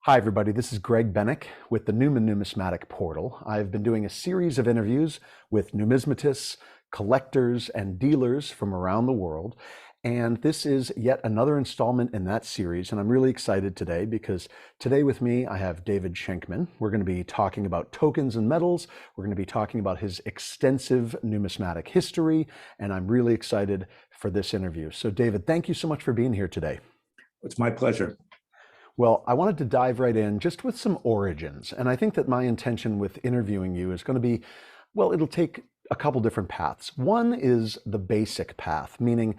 Hi, everybody. This is Greg Bennick with the Numismatic portal. I've been doing a series of interviews with numismatists, collectors, and dealers from around the world. And this is yet another installment in that series. And I'm really excited today because today with me, I have David Schenkman. We're going to be talking about tokens and metals. We're going to be talking about his extensive numismatic history. And I'm really excited for this interview. So, David, thank you so much for being here today. It's my pleasure. Well, I wanted to dive right in just with some origins. And I think that my intention with interviewing you is going to be, well, it'll take a couple different paths. One is the basic path, meaning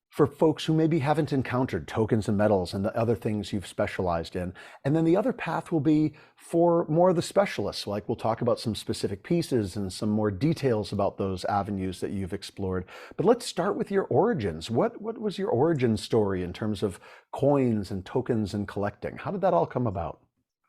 for folks who maybe haven't encountered tokens and metals and the other things you've specialized in. And then the other path will be for more of the specialists. Like we'll talk about some specific pieces and some more details about those avenues that you've explored. But let's start with your origins. What was your origin story in terms of coins and tokens and collecting? How did that all come about?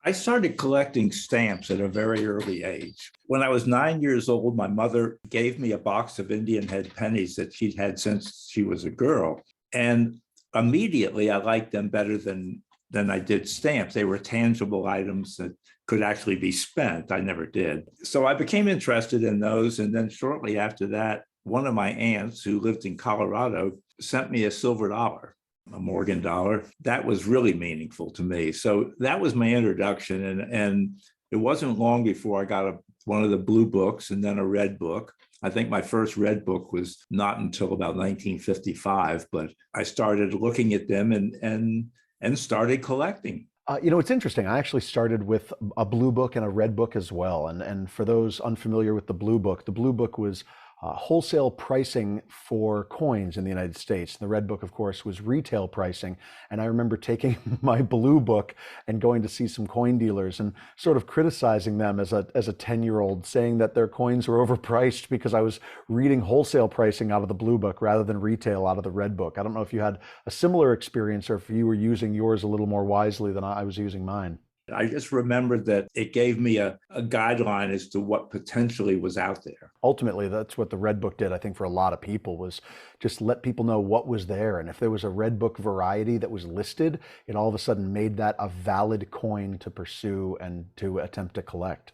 I started collecting stamps at a very early age. When I was 9 years old, my mother gave me a box of Indian head pennies that she'd had since she was a girl. And immediately I liked them better than I did stamps. They were tangible items that could actually be spent. I never did. So I became interested in those. And then shortly after that, one of my aunts who lived in Colorado sent me a silver dollar, a Morgan dollar. That was really meaningful to me. So that was my introduction. And it wasn't long before I got one of the blue books and then a red book. I think my first red book was not until about 1955, but I started looking at them and started collecting. It's interesting. I actually started with a blue book and a red book as well. And for those unfamiliar with the blue book was wholesale pricing for coins in the United States. The red book, of course, was retail pricing. And I remember taking my blue book and going to see some coin dealers and sort of criticizing them as a 10-year-old, saying that their coins were overpriced because I was reading wholesale pricing out of the blue book rather than retail out of the red book. I don't know if you had a similar experience or if you were using yours a little more wisely than I was using mine. I just remembered that it gave me a guideline as to what potentially was out there. Ultimately, that's what the red book did, I think, for a lot of people, was just let people know what was there. And if there was a red book variety that was listed, it all of a sudden made that a valid coin to pursue and to attempt to collect.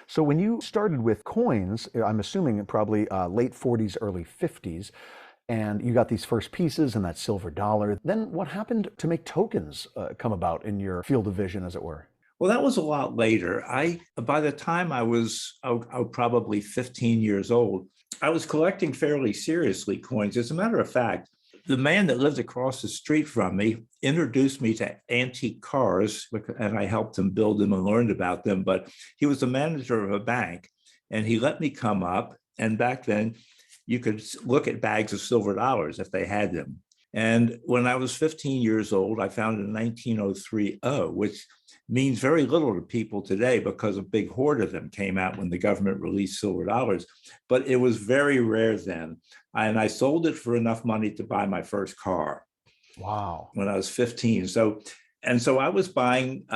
So when you started with coins, I'm assuming probably late 40s, early 50s, and you got these first pieces and that silver dollar. Then what happened to make tokens come about in your field of vision, as it were? Well, that was a lot later. By the time I was probably 15 years old, I was collecting fairly seriously coins. As a matter of fact, the man that lived across the street from me introduced me to antique cars, and I helped him build them and learned about them. But he was the manager of a bank, and he let me come up. And back then, you could look at bags of silver dollars if they had them. And when I was 15 years old, I found a 1903 O, which means very little to people today because a big hoard of them came out when the government released silver dollars. But it was very rare then. And I sold it for enough money to buy my first car. Wow. When I was 15. So I was buying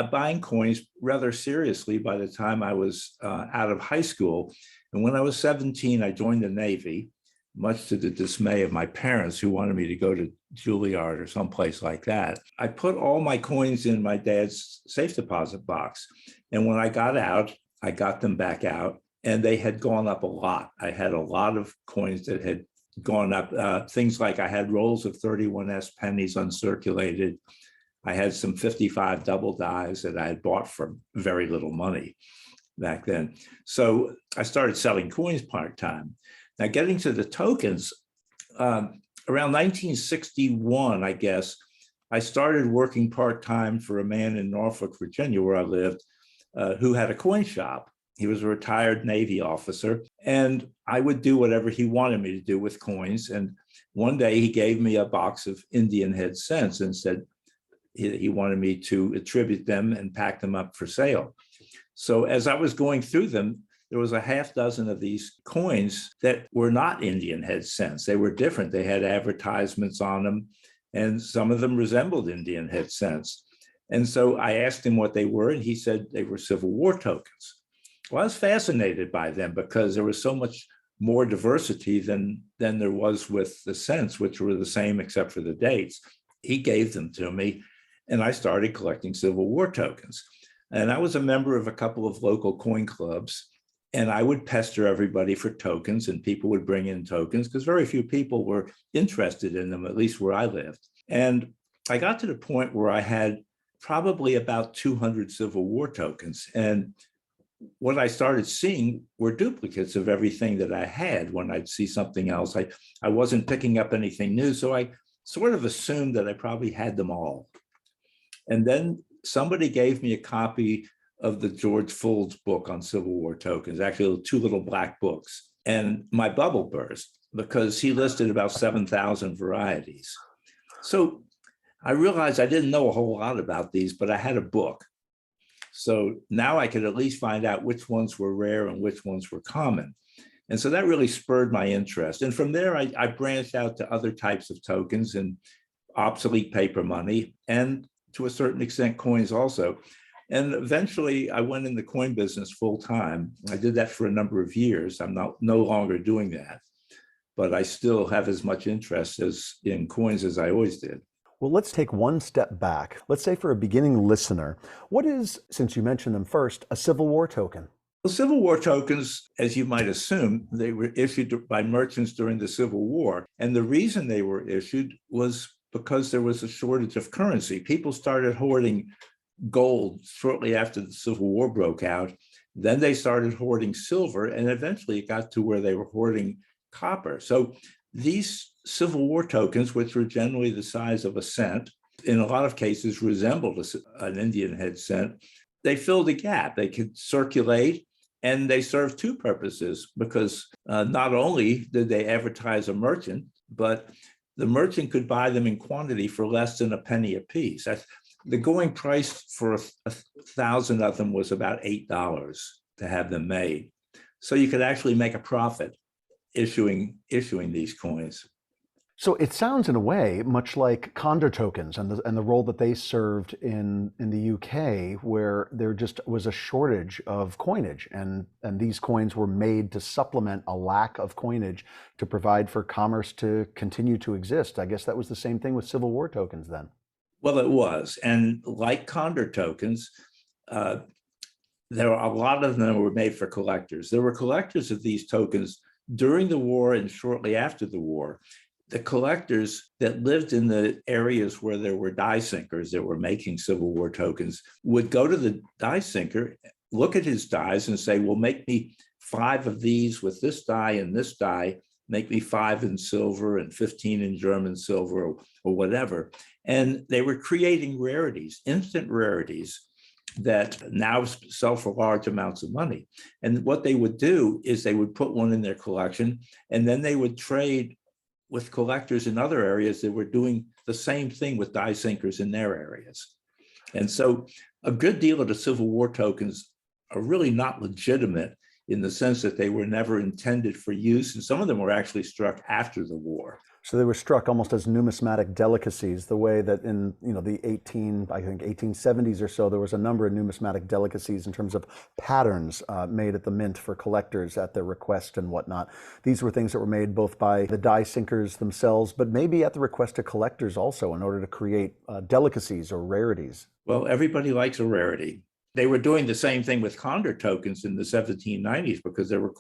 coins rather seriously by the time I was out of high school. And when I was 17, I joined the Navy, much to the dismay of my parents who wanted me to go to Juilliard or someplace like that. I put all my coins in my dad's safe deposit box. And when I got out, I got them back out and they had gone up a lot. I had a lot of coins that had gone up. Things like I had rolls of 31S pennies uncirculated. I had some 55 double dies that I had bought for very little money back then. So I started selling coins part-time. Now, getting to the tokens, around 1961, I guess, I started working part-time for a man in Norfolk, Virginia, where I lived, who had a coin shop. He was a retired Navy officer, and I would do whatever he wanted me to do with coins. And one day he gave me a box of Indian head cents and said he wanted me to attribute them and pack them up for sale. So as I was going through them, there was a half dozen of these coins that were not Indian head cents. They were different. They had advertisements on them, and some of them resembled Indian head cents. And so I asked him what they were, and he said they were Civil War tokens. Well, I was fascinated by them because there was so much more diversity than there was with the cents, which were the same except for the dates. He gave them to me, and I started collecting Civil War tokens. And I was a member of a couple of local coin clubs. And I would pester everybody for tokens, and people would bring in tokens because very few people were interested in them, at least where I lived. And I got to the point where I had probably about 200 Civil War tokens. And what I started seeing were duplicates of everything that I had when I'd see something else. I wasn't picking up anything new. So I sort of assumed that I probably had them all. And then somebody gave me a copy of the George Fould's book on Civil War tokens, actually 2 little black books. And my bubble burst because he listed about 7,000 varieties. So I realized I didn't know a whole lot about these, but I had a book. So now I could at least find out which ones were rare and which ones were common. And so that really spurred my interest. And from there, I branched out to other types of tokens and obsolete paper money, and to a certain extent, coins also. And eventually I went in the coin business full time. I did that for a number of years. I'm no longer doing that, but I still have as much interest in coins as I always did. Well, let's take one step back. Let's say for a beginning listener, what is, since you mentioned them first, a Civil War token? Well, Civil War tokens, as you might assume, they were issued by merchants during the Civil War. And the reason they were issued was because there was a shortage of currency. People started hoarding gold shortly after the Civil War broke out. Then they started hoarding silver, and eventually it got to where they were hoarding copper. So these Civil War tokens, which were generally the size of a cent, in a lot of cases resembled an Indian head cent, they filled a gap. They could circulate, and they served 2 purposes, because not only did they advertise a merchant, but the merchant could buy them in quantity for less than a penny a piece. The going price for 1,000 of them was about $8 to have them made. So you could actually make a profit issuing these coins. So it sounds in a way much like Condor tokens and the role that they served in the UK, where there just was a shortage of coinage, and these coins were made to supplement a lack of coinage to provide for commerce to continue to exist. I guess that was the same thing with Civil War tokens then. Well, it was. And like Condor tokens, there are a lot of them were made for collectors. There were collectors of these tokens during the war and shortly after the war. The collectors that lived in the areas where there were die sinkers that were making Civil War tokens would go to the die sinker, look at his dies and say, well, make me 5 of these with this die and this die, make me 5 in silver and 15 in German silver or whatever. And they were creating rarities, instant rarities that now sell for large amounts of money. And what they would do is they would put one in their collection, and then they would trade with collectors in other areas that were doing the same thing with die sinkers in their areas. And so a good deal of the Civil War tokens are really not legitimate in the sense that they were never intended for use. And some of them were actually struck after the war. So they were struck almost as numismatic delicacies, the way that in the 1870s or so, there was a number of numismatic delicacies in terms of patterns made at the mint for collectors at their request and whatnot. These were things that were made both by the die sinkers themselves, but maybe at the request of collectors also, in order to create delicacies or rarities. Well, everybody likes a rarity. They were doing the same thing with Condor tokens in the 1790s because there were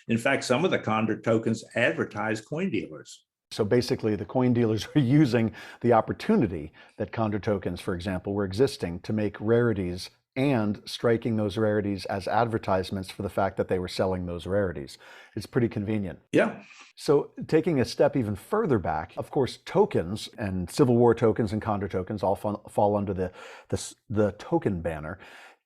in fact, some of the Condor tokens advertised coin dealers. So basically, the coin dealers were using the opportunity that Condor tokens, for example, were existing to make rarities and striking those rarities as advertisements for the fact that they were selling those rarities. It's pretty convenient. Yeah. So taking a step even further back, of course, tokens and Civil War tokens and Condor tokens all fall under the token banner.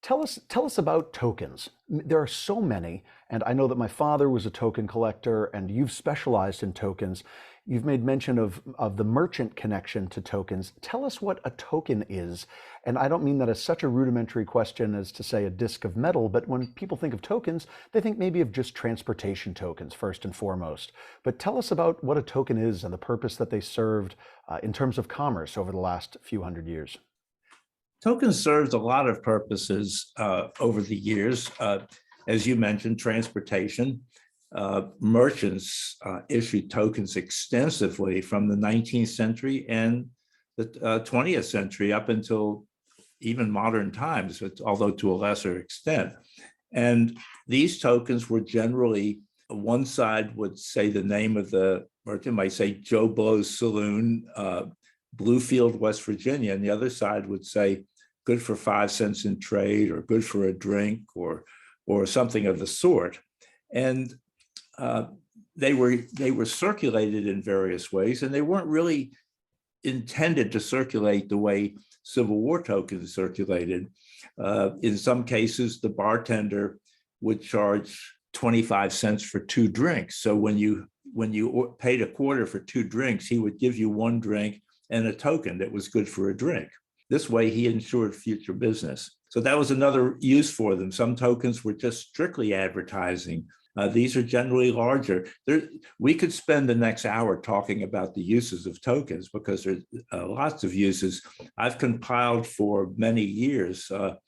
Tell us about tokens. There are so many, and I know that my father was a token collector, and you've specialized in tokens. You've made mention of the merchant connection to tokens. Tell us what a token is. And I don't mean that as such a rudimentary question as to say a disc of metal, but when people think of tokens, they think maybe of just transportation tokens first and foremost. But tell us about what a token is and the purpose that they served in terms of commerce over the last few hundred years. Tokens served a lot of purposes over the years. As you mentioned, transportation. Merchants issued tokens extensively from the 19th century and the 20th century up until even modern times, although to a lesser extent. And these tokens were generally, one side would say the name of the merchant, might say Joe Blow's Saloon, Bluefield, West Virginia, and the other side would say good for 5 cents in trade, or good for a drink, or something of the sort. And they were circulated in various ways, and they weren't really intended to circulate the way Civil War tokens circulated. In some cases, the bartender would charge 25 cents for 2 drinks. So when you paid a quarter for 2 drinks, he would give you 1 drink and a token that was good for a drink. This way, he ensured future business. So that was another use for them. Some tokens were just strictly advertising. These are generally larger. We could spend the next hour talking about the uses of tokens, because there's lots of uses. I've compiled for many years a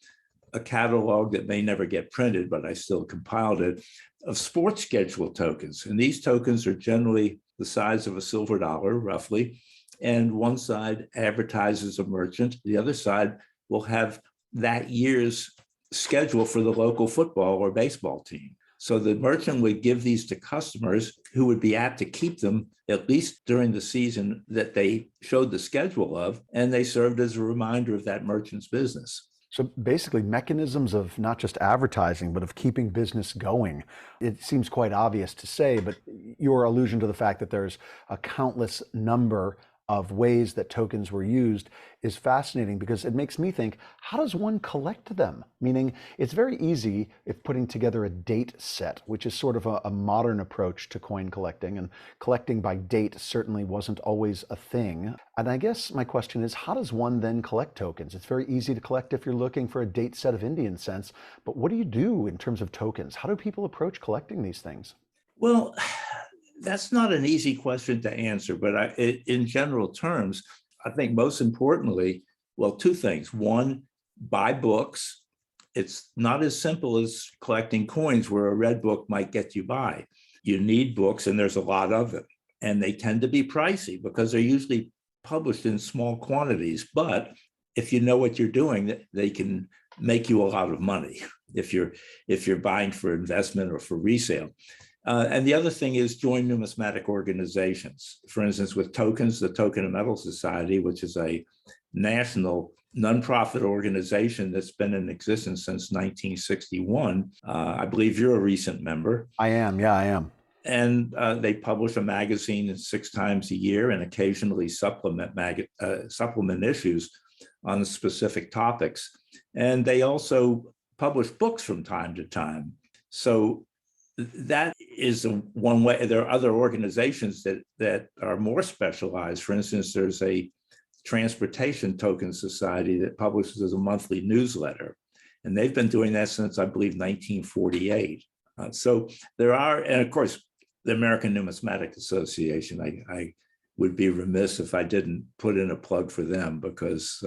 catalog that may never get printed, but I still compiled it, of sports schedule tokens. And these tokens are generally the size of a silver dollar, roughly. And one side advertises a merchant. The other side will have that year's schedule for the local football or baseball team. So the merchant would give these to customers who would be apt to keep them at least during the season that they showed the schedule of, and they served as a reminder of that merchant's business. So basically mechanisms of not just advertising, but of keeping business going. It seems quite obvious to say, but your allusion to the fact that there's a countless number of ways that tokens were used is fascinating, because it makes me think, how does one collect them? Meaning, it's very easy if putting together a date set, which is sort of a modern approach to coin collecting, and collecting by date certainly wasn't always a thing. And I guess my question is, how does one then collect tokens? It's very easy to collect if you're looking for a date set of Indian cents, but what do you do in terms of tokens? How do people approach collecting these things? Well, that's not an easy question to answer, but in general terms, I think most importantly, well, 2 things. One, buy books. It's not as simple as collecting coins, where a red book might get you by. You need books, and there's a lot of them. And they tend to be pricey because they're usually published in small quantities. But if you know what you're doing, they can make you a lot of money if you're buying for investment or for resale. And the other thing is join numismatic organizations. For instance, with tokens, the Token and Metal Society, which is a national nonprofit organization that's been in existence since 1961. I believe you're a recent member. I am, yeah, I am. And they publish a magazine 6 times a year, and occasionally supplement issues on specific topics. And they also publish books from time to time. So that is one way. There are other organizations that are more specialized. For instance, there's a Transportation Token Society that publishes a monthly newsletter, and they've been doing that since, I believe, 1948. So there are, and of course, the American Numismatic Association. I would be remiss if I didn't put in a plug for them, because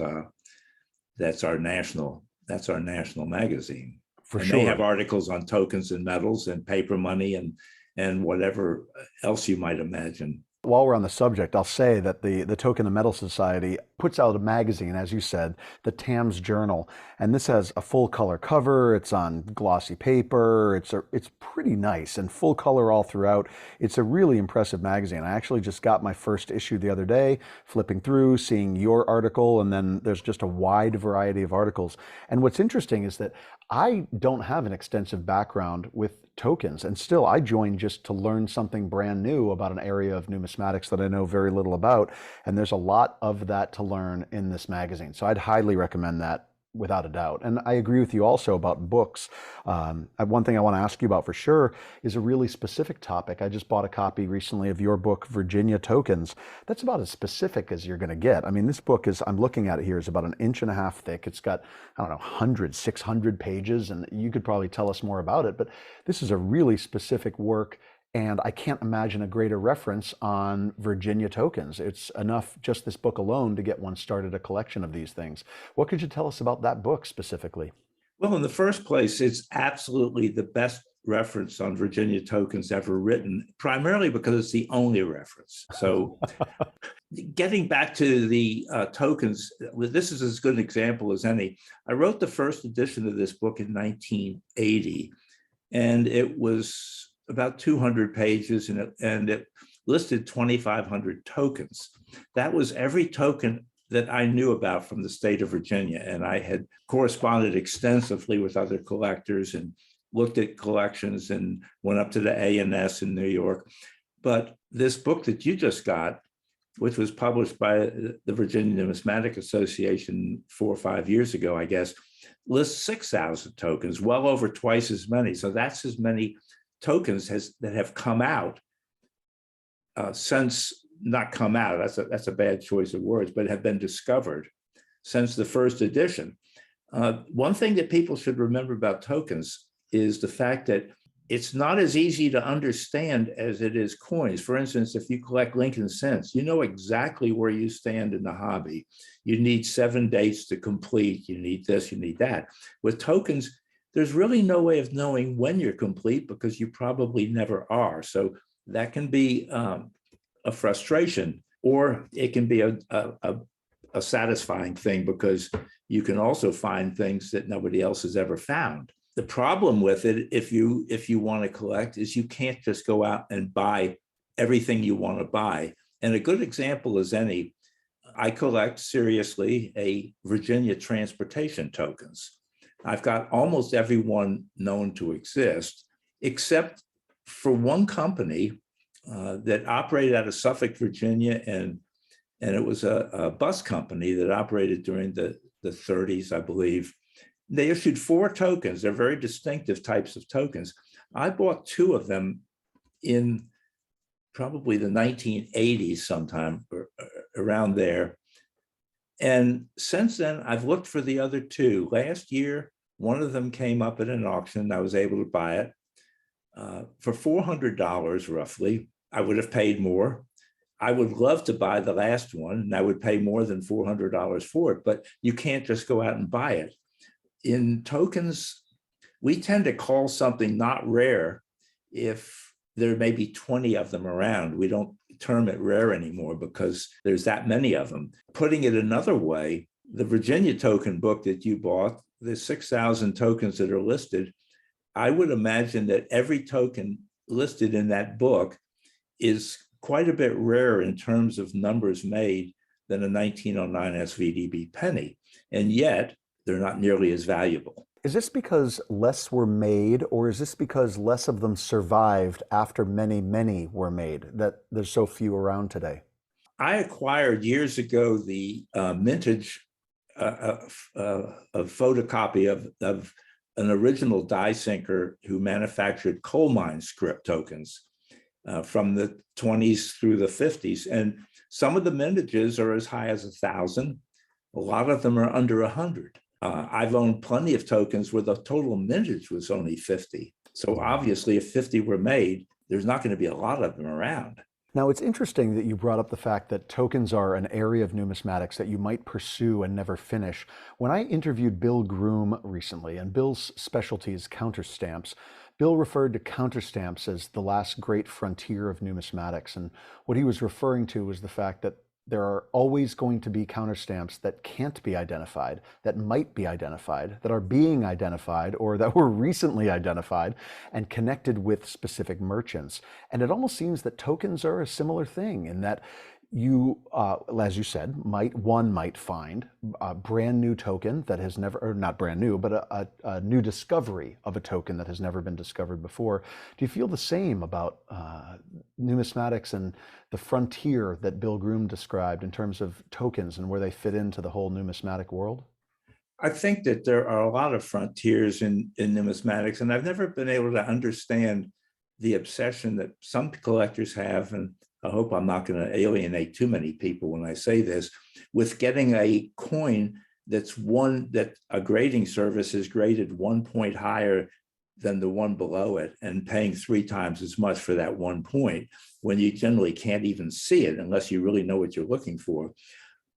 that's our national magazine. For and sure. They have articles on tokens and metals and paper money and whatever else you might imagine. While we're on the subject, I'll say that the Token and Metal Society puts out a magazine, as you said, the Tams Journal, and this has a full color cover. It's on glossy paper. It's pretty nice and full color all throughout. It's a really impressive magazine. I actually just got my first issue the other day, flipping through, seeing your article, and then there's just a wide variety of articles. And what's interesting is that I don't have an extensive background with tokens, and still I joined just to learn something brand new about an area of numismatics that I know very little about, and there's a lot of that to learn in this magazine. So I'd highly recommend that, without a doubt. And I agree with you also about books. One thing I want to ask you about for sure is a really specific topic. I just bought a copy recently of your book, Virginia Tokens. That's about as specific as you're going to get. I mean, this book is, I'm looking at it here, is about 1.5 inches thick. It's got, I don't know, 100, 600 pages, and you could probably tell us more about it, but this is a really specific work. And I can't imagine a greater reference on Virginia tokens. It's enough, just this book alone, to get one started a collection of these things. What could you tell us about that book specifically? Well, in the first place, it's absolutely the best reference on Virginia tokens ever written, primarily because it's the only reference. So Getting back to the tokens, this is as good an example as any. I wrote the first edition of this book in 1980, and it was about 200 pages, and it listed 2,500 tokens. That was every token that I knew about from the state of Virginia, and I had corresponded extensively with other collectors and looked at collections and went up to the A&S in New York. But this book that you just got, which was published by the Virginia Numismatic Association 4 or 5 years ago, I guess, lists 6,000 tokens, well over twice as many. So that's as many tokens that have come out since, not come out, that's a bad choice of words, but have been discovered since the first edition. One thing that people should remember about tokens is the fact that it's not as easy to understand as it is coins. For instance, if you collect Lincoln cents, you know exactly where you stand in the hobby. You need 7 dates to complete. You need this, you need that. With tokens, there's really no way of knowing when you're complete because you probably never are. So that can be a frustration, or it can be a satisfying thing because you can also find things that nobody else has ever found. The problem with it, if you want to collect, is you can't just go out and buy everything you want to buy. And a good example as any, I collect seriously a Virginia transportation tokens. I've got almost every one known to exist, except for one company that operated out of Suffolk, Virginia, and it was a bus company that operated during the 30s, I believe. They issued 4 tokens. They're very distinctive types of tokens. I bought 2 of them in probably the 1980s sometime, or around there. And since then, I've looked for the other 2. Last year, one of them came up at an auction. I was able to buy it for $400 roughly. I would have paid more. I would love to buy the last one, and I would pay more than $400 for it, but you can't just go out and buy it. In tokens, we tend to call something not rare if there may be 20 of them around. We don't term it rare anymore because there's that many of them. Putting it another way, the Virginia token book that you bought, the 6,000 tokens that are listed, I would imagine that every token listed in that book is quite a bit rarer in terms of numbers made than a 1909 SVDB penny. And yet, they're not nearly as valuable. Is this because less were made, or is this because less of them survived after many, many were made, that there's so few around today? I acquired years ago the mintage a photocopy of an original die sinker who manufactured coal mine scrip tokens from the 20s through the 50s. And some of the mintages are as high as 1,000. A lot of them are under 100. I've owned plenty of tokens where the total mintage was only 50. So obviously, if 50 were made, there's not going to be a lot of them around. Now, it's interesting that you brought up the fact that tokens are an area of numismatics that you might pursue and never finish. When I interviewed Bill Groom recently, and Bill's specialty is counterstamps, Bill referred to counterstamps as the last great frontier of numismatics. And what he was referring to was the fact that there are always going to be counterstamps that can't be identified, that might be identified, that are being identified, or that were recently identified and connected with specific merchants. And it almost seems that tokens are a similar thing in that you, as you said, one might find a brand new token that has never, or not brand new, but a new discovery of a token that has never been discovered before. Do you feel the same about numismatics and the frontier that Bill Groom described in terms of tokens and where they fit into the whole numismatic world? I think that there are a lot of frontiers in numismatics, and I've never been able to understand the obsession that some collectors have, and I hope I'm not going to alienate too many people when I say this, with getting a coin that a grading service is graded 1 point higher than the one below it and paying 3 times as much for that 1 point when you generally can't even see it unless you really know what you're looking for.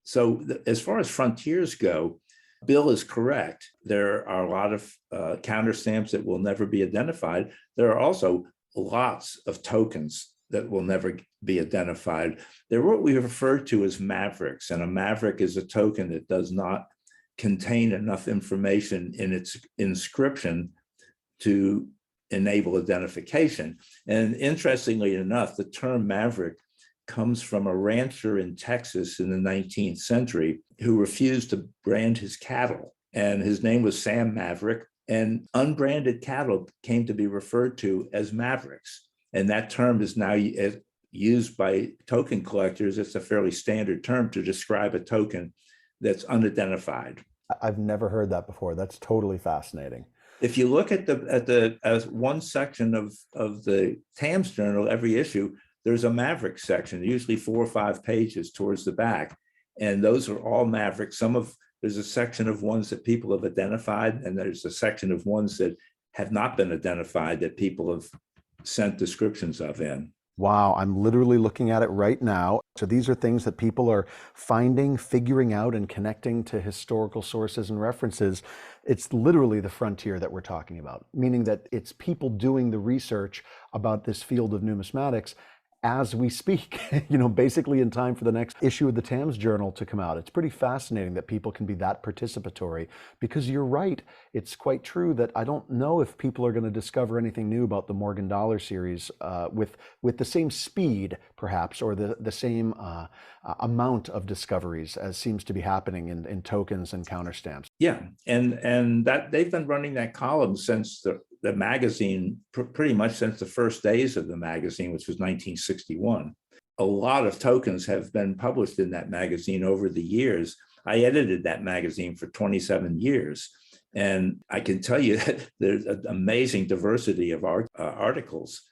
So as far as frontiers go, Bill is correct. There are a lot of counterstamps that will never be identified. There are also lots of tokens that will never be identified. They're what we refer to as mavericks, and a maverick is a token that does not contain enough information in its inscription to enable identification. And interestingly enough, the term maverick comes from a rancher in Texas in the 19th century who refused to brand his cattle. And his name was Sam Maverick. And unbranded cattle came to be referred to as mavericks. And that term is now used by token collectors. It's a fairly standard term to describe a token that's unidentified. I've never heard that before. That's totally fascinating. If you look at as one section of the TAMS journal, every issue, there's a maverick section, usually 4 or 5 pages towards the back. And those are all mavericks. There's a section of ones that people have identified, and there's a section of ones that have not been identified that people have sent descriptions of in. Wow, I'm literally looking at it right now. So these are things that people are finding, figuring out, and connecting to historical sources and references. It's literally the frontier that we're talking about, meaning that it's people doing the research about this field of numismatics as we speak, basically in time for the next issue of the TAMS journal to come out. It's pretty fascinating that people can be that participatory, because you're right. It's quite true that I don't know if people are going to discover anything new about the Morgan Dollar series with the same speed, perhaps, or the same amount of discoveries as seems to be happening in tokens and counterstamps. Yeah, and that they've been running that column since the magazine, pretty much since the first days of the magazine, which was 1961. A lot of tokens have been published in that magazine over the years. I edited that magazine for 27 years. And I can tell you that there's an amazing diversity of articles.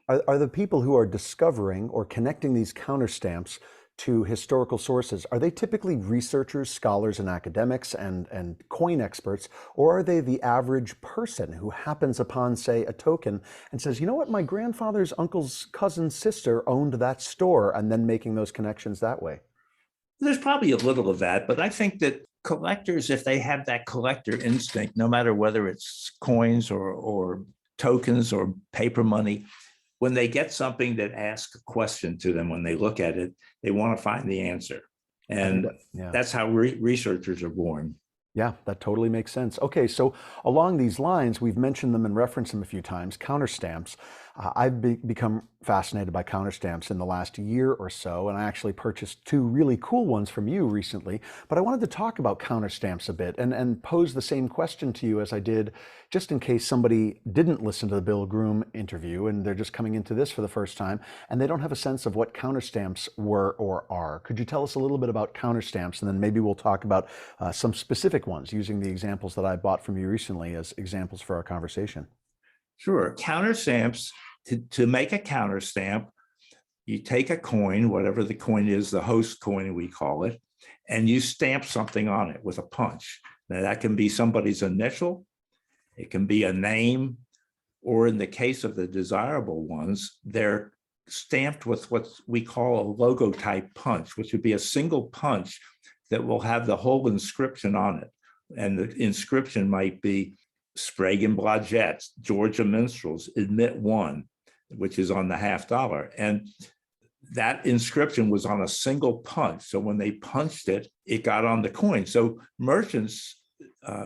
Are the people who are discovering or connecting these counterstamps to historical sources, are they typically researchers, scholars, and academics and coin experts, or are they the average person who happens upon, say, a token and says, you know what, my grandfather's uncle's cousin's sister owned that store, and then making those connections that way? There's probably a little of that, but I think that collectors, if they have that collector instinct, no matter whether it's coins or tokens or paper money, when they get something that asks a question to them, when they look at it, they want to find the answer. And that's how researchers are born. Yeah, that totally makes sense. Okay, so along these lines, we've mentioned them and referenced them a few times, counterstamps. I've become fascinated by counterstamps in the last year or so, and I actually purchased 2 really cool ones from you recently. But I wanted to talk about counterstamps a bit and pose the same question to you as I did, just in case somebody didn't listen to the Bill Groom interview and they're just coming into this for the first time and they don't have a sense of what counterstamps were or are. Could you tell us a little bit about counterstamps, and then maybe we'll talk about some specific ones using the examples that I bought from you recently as examples for our conversation? Sure. Counterstamps, to make a counterstamp, you take a coin, whatever the coin is, the host coin we call it, and you stamp something on it with a punch. Now that can be somebody's initial, it can be a name, or in the case of the desirable ones, they're stamped with what we call a logo type punch, which would be a single punch that will have the whole inscription on it. And the inscription might be Sprague and Blodgett's, Georgia Minstrels, Admit One, which is on the $50. And that inscription was on a single punch. So when they punched it, it got on the coin. So merchants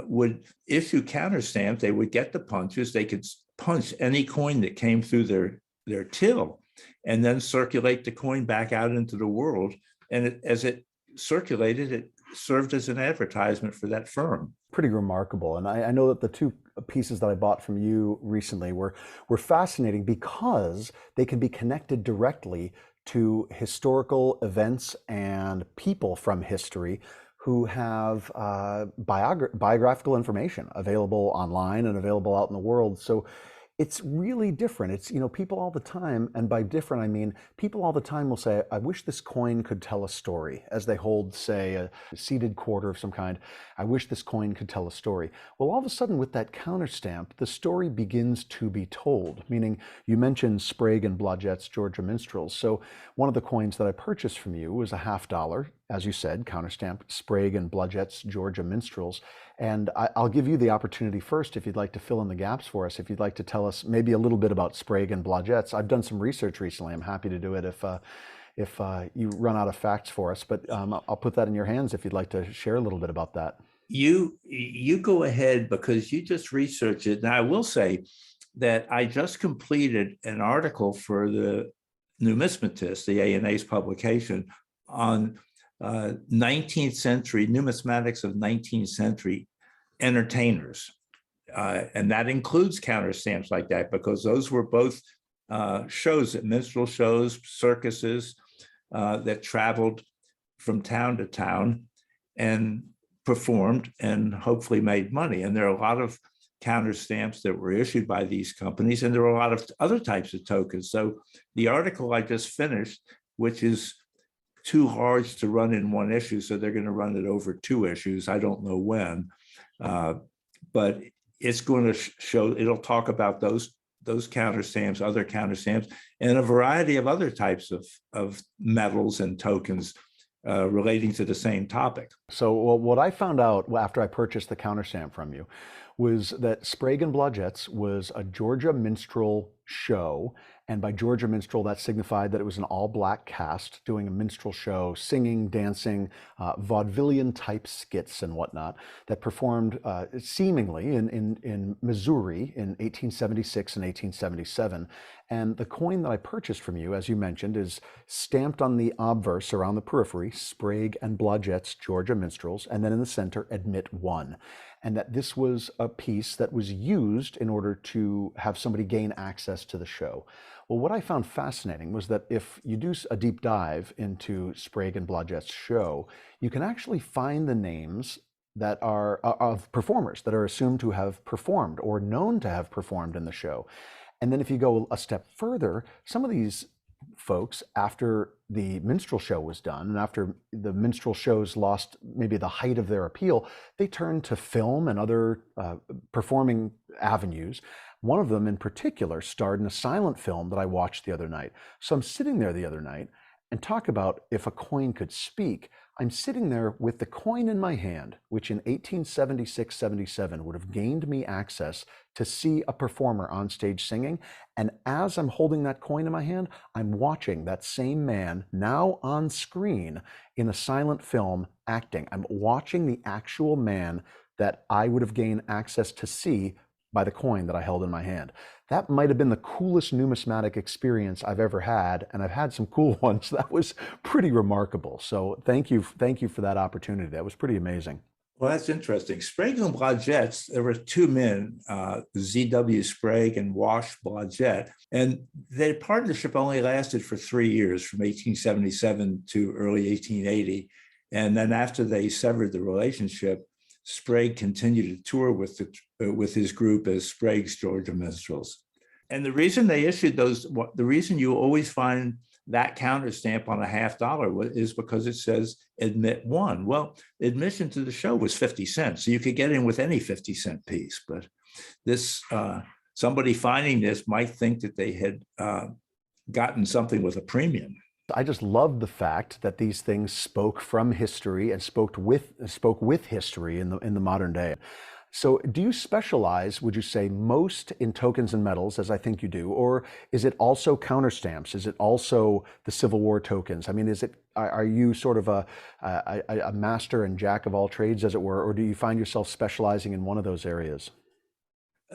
would issue counterstamps. They would get the punches. They could punch any coin that came through their till and then circulate the coin back out into the world. And as it circulated, it served as an advertisement for that firm. Pretty remarkable. And I know that the 2 pieces that I bought from you recently were fascinating because they can be connected directly to historical events and people from history who have biographical information available online and available out in the world. So it's really different. It's, people all the time, and by different, I mean, people all the time will say, I wish this coin could tell a story, as they hold, say, a seated quarter of some kind. I wish this coin could tell a story. Well, all of a sudden with that counterstamp, the story begins to be told, meaning you mentioned Sprague and Blodgett's Georgia Minstrels. So one of the coins that I purchased from you was a $50. as you said, counterstamp Sprague and Blodgett's Georgia Minstrels. And I'll give you the opportunity first if you'd like to fill in the gaps for us, if you'd like to tell us maybe a little bit about Sprague and Blodgett's. I've done some research recently. I'm happy to do it if you run out of facts for us, but I'll put that in your hands if you'd like to share a little bit about that. You go ahead because you just researched it. Now, I will say that I just completed an article for the Numismatist, the ANA's publication, on 19th century numismatics of 19th century entertainers. And that includes counterstamps like that, because those were both shows, minstrel shows, circuses that traveled from town to town and performed and hopefully made money. And there are a lot of counterstamps that were issued by these companies, and there are a lot of other types of tokens. So the article I just finished, which is too large to run in one issue, so they're going to run it over 2 issues. I don't know when, but it's going to show, it'll talk about those counterstamps, other counterstamps, and a variety of other types of metals and tokens relating to the same topic. So what I found out after I purchased the counterstamp from you was that Sprague and Blodgett's was a Georgia minstrel show. And by Georgia minstrel, that signified that it was an all-black cast doing a minstrel show, singing, dancing, vaudevillian type skits and whatnot, that performed seemingly in Missouri in 1876 and 1877. And the coin that I purchased from you, as you mentioned, is stamped on the obverse around the periphery, Sprague and Blodgett's Georgia Minstrels, and then in the center, Admit 1. And that this was a piece that was used in order to have somebody gain access to the show. Well, what I found fascinating was that if you do a deep dive into Sprague and Blodgett's show, you can actually find the names that are of performers that are assumed to have performed or known to have performed in the show. And then if you go a step further, some of these folks, after the minstrel show was done and after the minstrel shows lost maybe the height of their appeal, they turned to film and other performing avenues. One of them in particular starred in a silent film that I watched the other night. So I'm sitting there the other night, and talk about if a coin could speak. I'm sitting there with the coin in my hand, which in 1876-77 would have gained me access to see a performer on stage singing. And as I'm holding that coin in my hand, I'm watching that same man now on screen in a silent film acting. I'm watching the actual man that I would have gained access to see by the coin that I held in my hand. That might have been the coolest numismatic experience I've ever had, and I've had some cool ones. That was pretty remarkable. So thank you for that opportunity. That was pretty amazing. Well, that's interesting. Sprague and Blodgett's, there were 2 men, Z.W. Sprague and Wash Blodgett, and their partnership only lasted for 3 years, from 1877 to early 1880. And then after they severed the relationship, Sprague continued to tour with his group as Sprague's Georgia Minstrels. And the reason they issued those, the reason you always find that counterstamp on a $50 is because it says Admit 1. Well, admission to the show was 50 cents, so you could get in with any 50-cent piece. But this, somebody finding this might think that they had gotten something with a premium. I just loved the fact that these things spoke from history and spoke with history in the modern day. So do you specialize, would you say, most in tokens and metals, as I think you do, or is it also counterstamps? Is it also the Civil War tokens? I mean, are you sort of a master and jack of all trades, as it were, or do you find yourself specializing in one of those areas?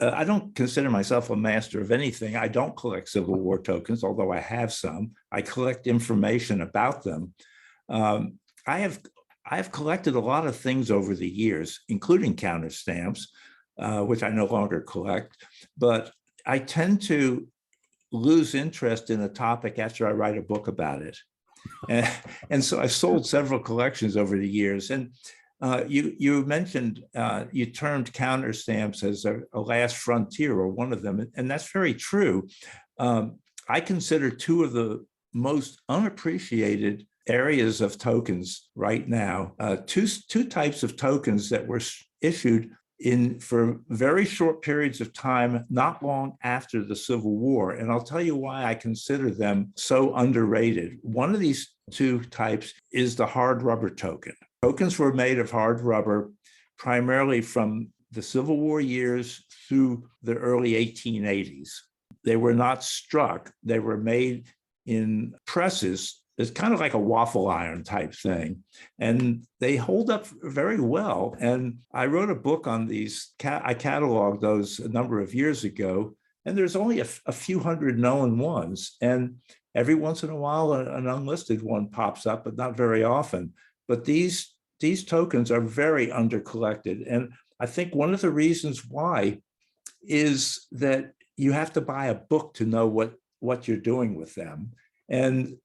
I don't consider myself a master of anything. I don't collect Civil War tokens, although I have some. I collect information about them. I have collected a lot of things over the years, including counterstamps, which I no longer collect. But I tend to lose interest in a topic after I write a book about it. And so I've sold several collections over the years. And you mentioned, you termed counterstamps as a last frontier, or one of them, and that's very true. I consider 2 of the most unappreciated areas of tokens right now, two types of tokens that were issued for very short periods of time, not long after the Civil War. And I'll tell you why I consider them so underrated. One of these two types is the hard rubber token. Tokens were made of hard rubber primarily from the Civil War years through the early 1880s. They were not struck. They were made in presses. It's kind of like a waffle iron type thing. And they hold up very well. And I wrote a book on these. I cataloged those a number of years ago. And there's only a few hundred known ones. And every once in a while, an unlisted one pops up, but not very often. But these tokens are very undercollected. And I think one of the reasons why is that you have to buy a book to know what you're doing with them. And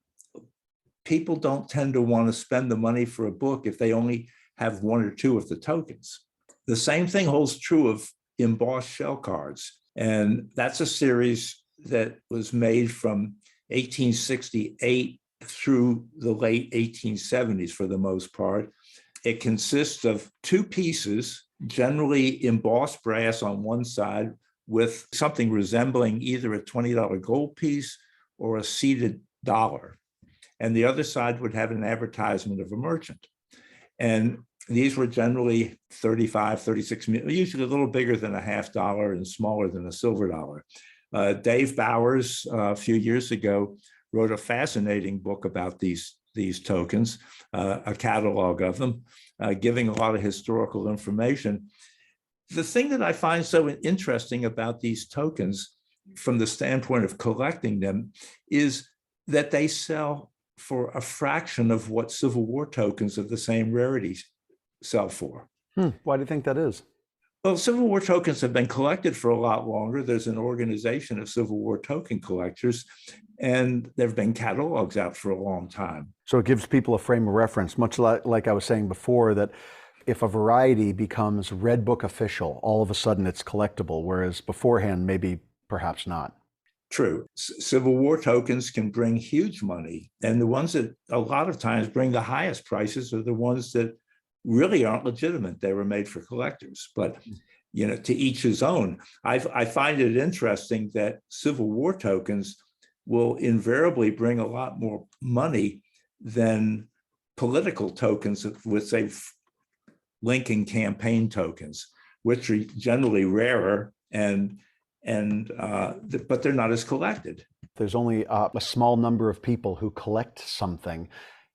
people don't tend to want to spend the money for a book if they only have one or two of the tokens. The same thing holds true of embossed shell cards. And that's a series that was made from 1868 through the late 1870s for the most part. It consists of two pieces, generally embossed brass on one side with something resembling either a $20 gold piece or a seated dollar. And the other side would have an advertisement of a merchant. And these were generally 35, 36, usually a little bigger than a $50 and smaller than a silver dollar. Dave Bowers, a few years ago, wrote a fascinating book about these tokens, a catalog of them, giving a lot of historical information. The thing that I find so interesting about these tokens from the standpoint of collecting them is that they sell for a fraction of what Civil War tokens of the same rarity sell for. Why do you think that is? Well, Civil War tokens have been collected for a lot longer. There's an organization of Civil War token collectors, and there have been catalogs out for a long time. So it gives people a frame of reference, much like I was saying before, that if a variety becomes Red Book official, all of a sudden it's collectible, whereas beforehand, maybe perhaps not. True. Civil War tokens can bring huge money. And the ones that a lot of times bring the highest prices are the ones that really aren't legitimate. They were made for collectors. But, to each his own. I find it interesting that Civil War tokens will invariably bring a lot more money than political tokens with, say, Lincoln campaign tokens, which are generally rarer but they're not as collected. There's only a small number of people who collect something.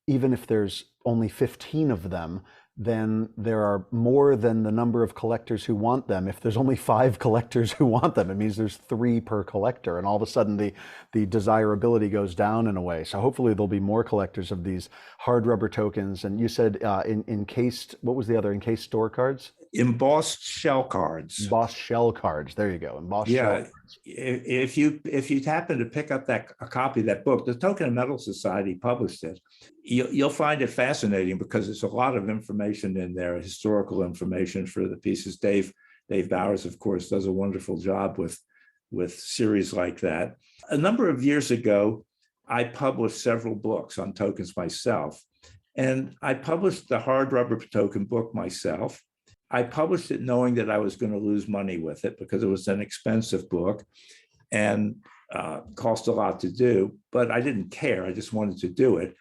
Even if there's only 15 of them, then there are more than the number of collectors who want them. If there's only 5 collectors who want them, it means there's 3 per collector. And all of a sudden the desirability goes down in a way. So hopefully there'll be more collectors of these hard rubber tokens. And you said encased, what was the other, encased store cards? Embossed shell cards. Embossed shell cards. There you go. Embossed shell cards. If you happen to pick up a copy of that book, the Token and Metal Society published it. You'll find it fascinating because there's a lot of information in there, historical information for the pieces. Dave Bowers, of course, does a wonderful job with series like that. A number of years ago, I published several books on tokens myself, and I published the hard rubber token book myself. I published it knowing that I was going to lose money with it because it was an expensive book and cost a lot to do, but I didn't care. I just wanted to do it.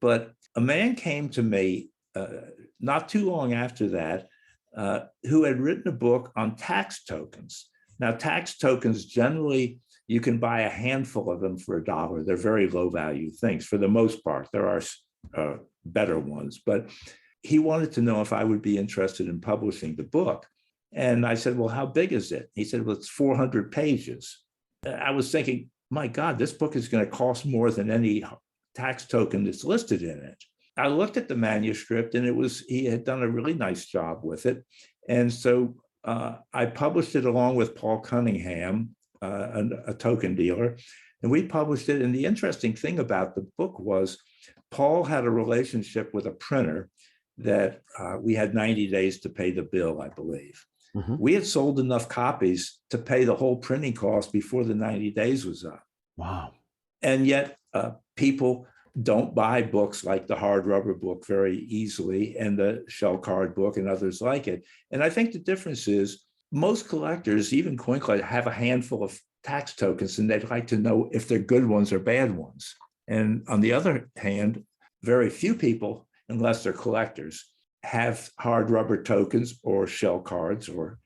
But a man came to me not too long after that who had written a book on tax tokens. Now, tax tokens, generally, you can buy a handful of them for $1. They're very low value things for the most part. There are better ones, but he wanted to know if I would be interested in publishing the book. And I said, well, how big is it? He said, well, it's 400 pages. I was thinking, my God, this book is going to cost more than any tax token that's listed in it. I looked at the manuscript and he had done a really nice job with it. And so I published it along with Paul Cunningham, a token dealer, and we published it. And the interesting thing about the book was Paul had a relationship with a printer that we had 90 days to pay the bill, I believe. Mm-hmm. We had sold enough copies to pay the whole printing cost before the 90 days was up. Wow. And yet people don't buy books like the hard rubber book very easily, and the shell card book and others like it. And I think the difference is most collectors, even coin collectors, have a handful of tax tokens, and they'd like to know if they're good ones or bad ones. And on the other hand, very few people, unless they're collectors, have hard rubber tokens or shell cards or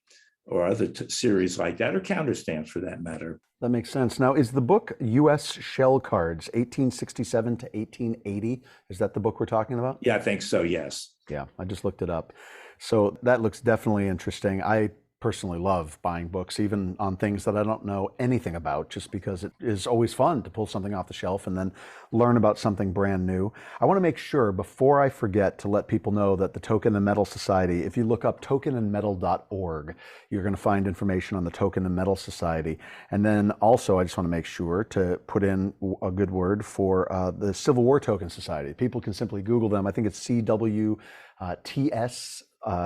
other series like that, or counterstamps for that matter. That makes sense. Now, is the book U.S. Shell Cards, 1867 to 1880? Is that the book we're talking about? Yeah, I think so, yes. Yeah, I just looked it up. So that looks definitely interesting. I personally love buying books, even on things that I don't know anything about, just because it is always fun to pull something off the shelf and then learn about something brand new. I want to make sure before I forget to let people know that the Token and Metal Society, if you look up tokenandmetal.org, you're going to find information on the Token and Metal Society. And then also, I just want to make sure to put in a good word for the Civil War Token Society. People can simply Google them. I think it's CWTS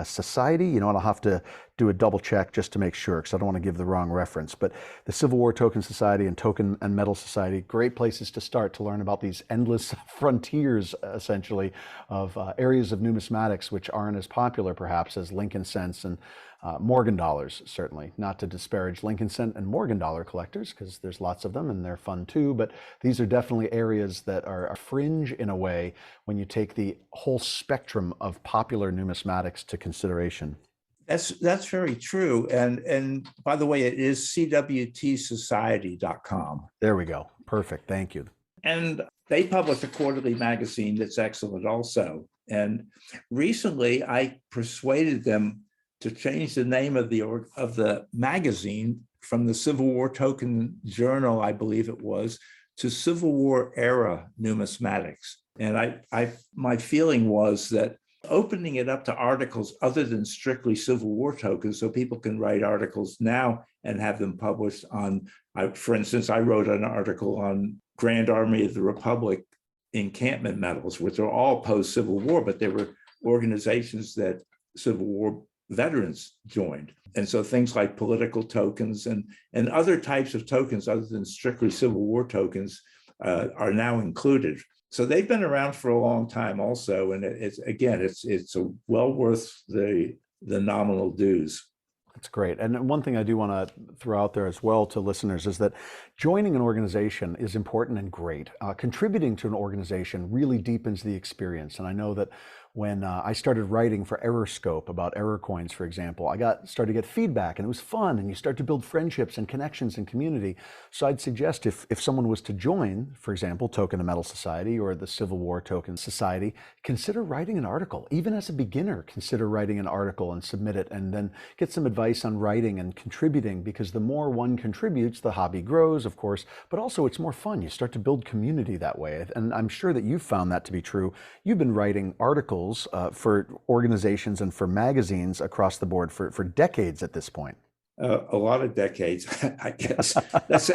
Society. You know, and I'll have to do a double check just to make sure, because I don't want to give the wrong reference. But the Civil War Token Society and Token and Metal Society, great places to start to learn about these endless frontiers, essentially, of areas of numismatics which aren't as popular perhaps as Lincoln cents and Morgan dollars, certainly. Not to disparage Lincoln cent and Morgan dollar collectors, because there's lots of them and they're fun too, but these are definitely areas that are a fringe in a way when you take the whole spectrum of popular numismatics to consideration. That's very true. And by the way, it is cwtsociety.com. There we go. Perfect. Thank you. And they publish a quarterly magazine that's excellent also. And recently I persuaded them to change the name of the magazine from the Civil War Token Journal, I believe it was, to Civil War Era Numismatics. And my feeling was that opening it up to articles other than strictly Civil War tokens, so people can write articles now and have them published on, for instance, I wrote an article on Grand Army of the Republic encampment medals, which are all post-Civil War, but they were organizations that Civil War veterans joined. And so things like political tokens and other types of tokens other than strictly Civil War tokens are now included. So they've been around for a long time also. And it's a well worth the nominal dues. That's great. And one thing I do want to throw out there as well to listeners is that joining an organization is important and great. Contributing to an organization really deepens the experience. And I know that when I started writing for Errorscope about error coins, for example, I started to get feedback, and it was fun, and you start to build friendships and connections and community. So I'd suggest if someone was to join, for example, Token and Metal Society or the Civil War Token Society, consider writing an article. Even as a beginner, consider writing an article and submit it, and then get some advice on writing and contributing, because the more one contributes, the hobby grows, of course, but also it's more fun. You start to build community that way. And I'm sure that you've found that to be true. You've been writing articles for organizations and for magazines across the board for decades at this point. A lot of decades, I guess. That's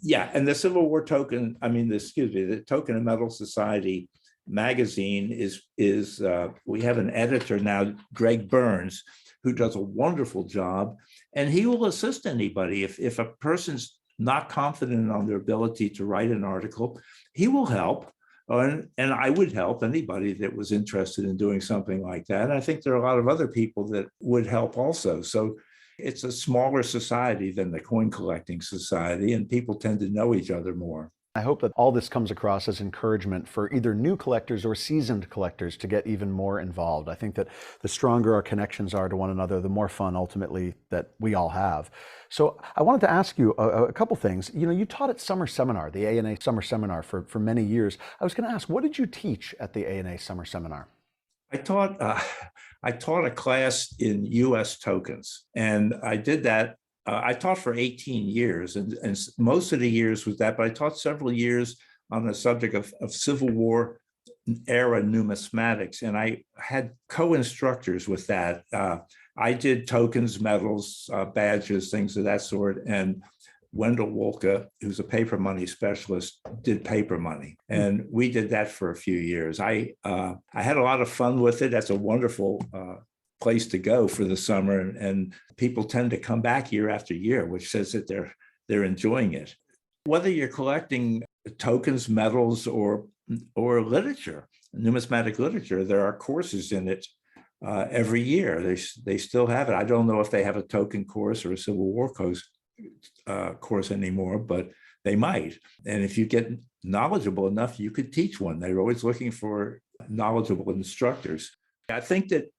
yeah. And the Civil War Token, the Token and Metal Society magazine is we have an editor now, Greg Burns, who does a wonderful job, and he will assist anybody. If a person's not confident on their ability to write an article, he will help. And I would help anybody that was interested in doing something like that. And I think there are a lot of other people that would help also. So it's a smaller society than the coin collecting society, and people tend to know each other more. I hope that all this comes across as encouragement for either new collectors or seasoned collectors to get even more involved. I think that the stronger our connections are to one another, the more fun ultimately that we all have. So I wanted to ask you a couple things. You know, you taught at Summer Seminar, the ANA Summer Seminar for many years. I was going to ask, what did you teach at the ANA Summer Seminar? I taught a class in U.S. tokens, and I did that. I taught for 18 years, and most of the years was that, but I taught several years on the subject of Civil War era numismatics, and I had co-instructors with that. I did tokens, medals, badges, things of that sort, and Wendell Wolke, who's a paper money specialist, did paper money, and we did that for a few years. I had a lot of fun with it. That's a wonderful place to go for the summer, and people tend to come back year after year, which says that they're enjoying it. Whether you're collecting tokens, medals, or or literature, numismatic literature. There are courses in it every year. They still have it. I don't know if they have a token course or a Civil War course anymore, but they might. And if you get knowledgeable enough, you could teach one. They're always looking for knowledgeable instructors. I think that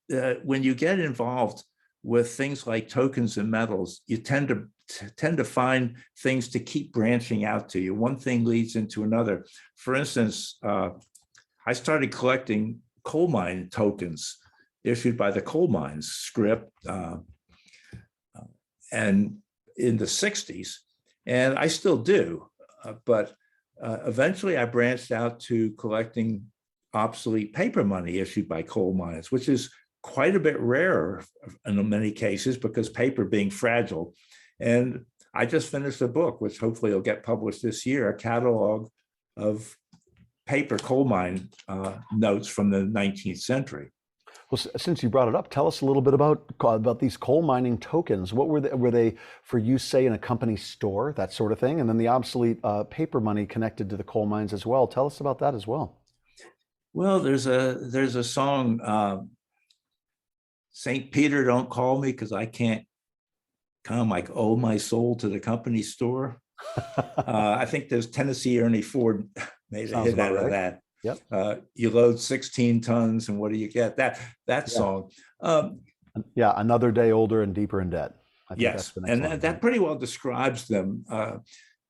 when you get involved with things like tokens and metals, you tend to find things to keep branching out to you. One thing leads into another. For instance, I started collecting coal mine tokens issued by the coal mines, scrip, and in the 60s, and I still do, but eventually I branched out to collecting obsolete paper money issued by coal mines, which is quite a bit rarer in many cases because paper being fragile. And I just finished a book, which hopefully will get published this year, a catalog of paper coal mine notes from the 19th century. Well, since you brought it up, tell us a little bit about these coal mining tokens. What were they? Were they for use, say, in a company store, that sort of thing? And then the obsolete paper money connected to the coal mines as well. Tell us about that as well. Well, there's a song, St. Peter, don't call me because I can't come. I owe my soul to the company store. I think there's Tennessee Ernie Ford made a hit out of that. Yep. You load 16 tons and what do you get? That song. Yeah, another day older and deeper in debt. I think yes, that's the next and line. that pretty well describes them.